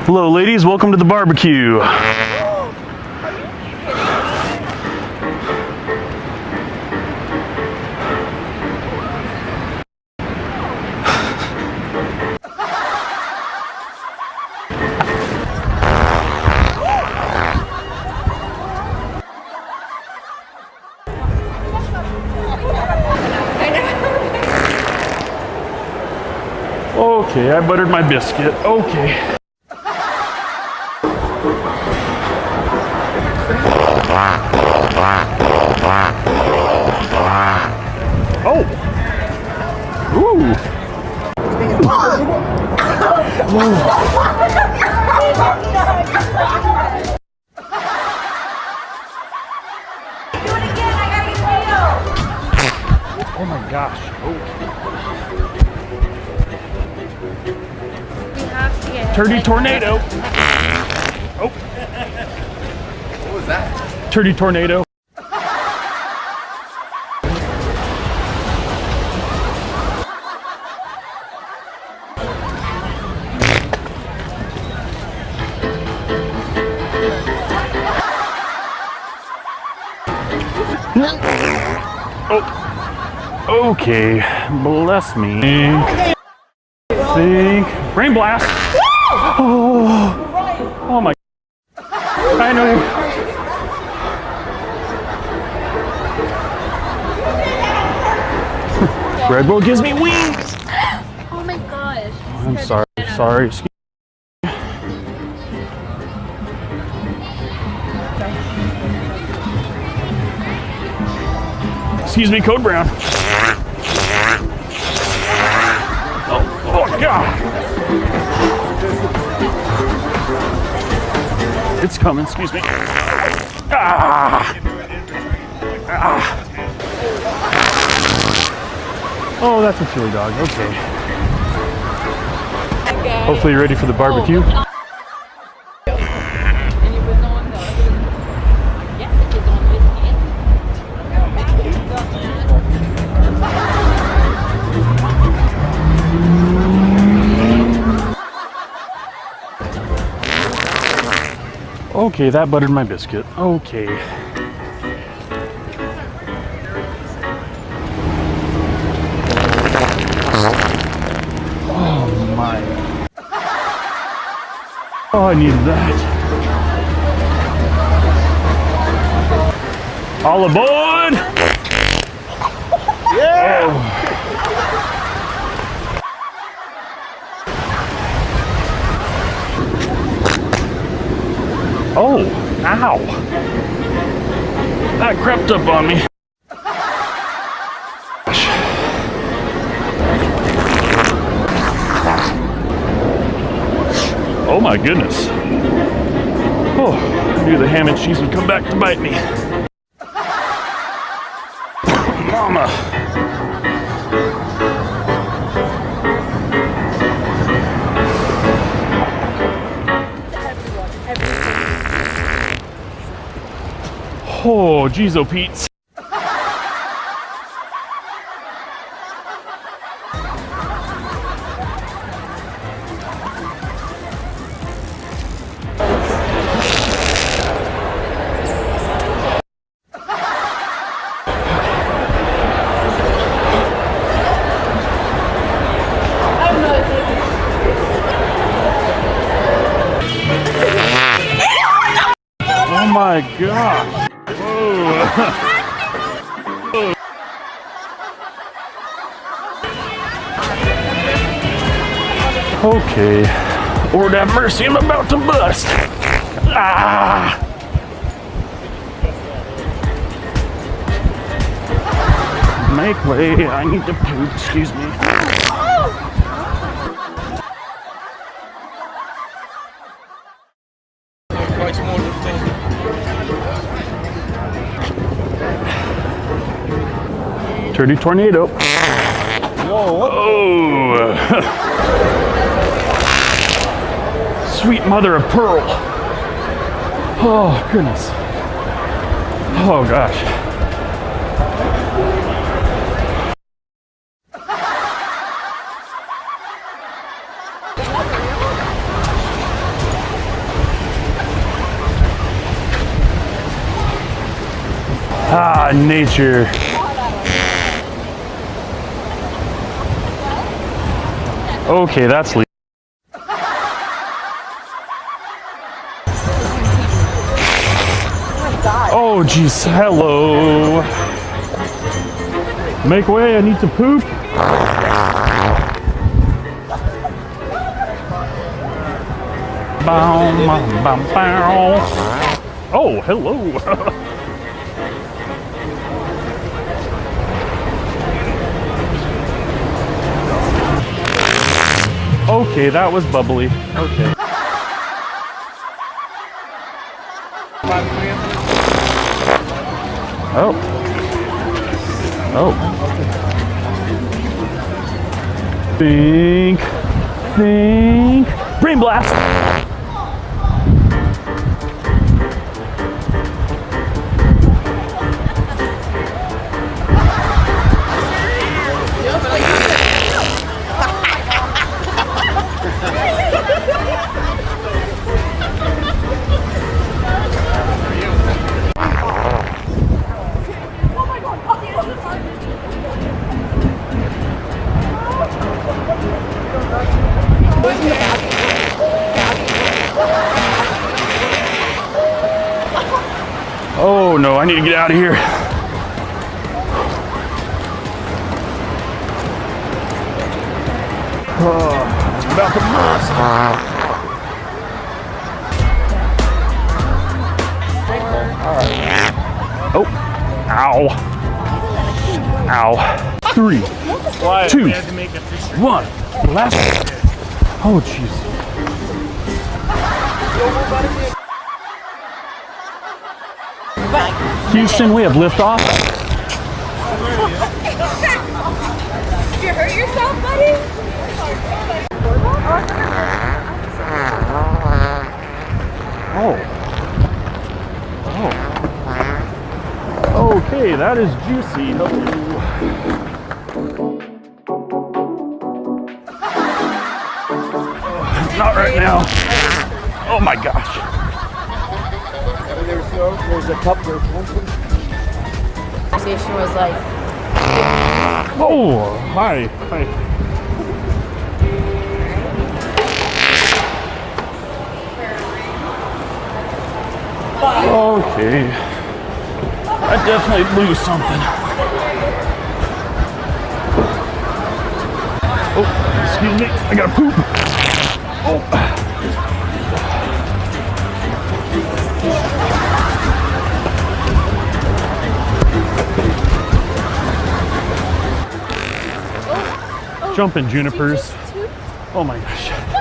Hello ladies, welcome to the barbecue. Okay, I buttered my biscuit. Okay. Oh! Ooh! Oh my gosh. Turdy tornado. Oh. What was that? Turdy tornado. Oh. Okay. Bless me. Think. Brain blast. Oh my. I know you. Red Bull gives me wings. Oh my gosh. I'm sorry. Sorry. Excuse me, Code Brown. Oh God. It's coming, excuse me. Ah. Ah. Oh, that's a chili dog, okay. Hopefully you're ready for the barbecue. Okay, that buttered my biscuit. Okay. Oh my. Oh, I needed that. All aboard! Yeah! Oh, ow. That crept up on me. Oh my goodness. Oh, I knew the ham and cheese would come back to bite me. Mama. Oh, geez, oh, Pete. Oh my gosh. Whoa. Okay. Lord have mercy, I'm about to bust. Ah. Make way, I need to poop, excuse me. Turdy tornado. Whoa. Oh. Sweet mother of pearl. Oh, goodness. Oh, gosh. Ah, nature. Okay, that's legal. Oh, jeez. Hello. Make way. I need to poop. Bow, bow, bow. Oh, hello. Okay, that was bubbly. Okay. Oh. Oh. Think. Brain blast. Oh no, I need to get out of here. Oh, I'm about to burst. Oh, ow. Ow. 3, 2, 1. Last. Oh, jeez. Houston, we have liftoff. Did you hurt yourself, buddy? Oh. Oh. Okay, that is juicy. Hello. Not right now. Oh my gosh. There's a cup there. Conversation was like, Oh, hi. Hi. Okay. I definitely blew something. Oh, excuse me. I gotta poop. Oh. Jumping junipers. Oh my gosh.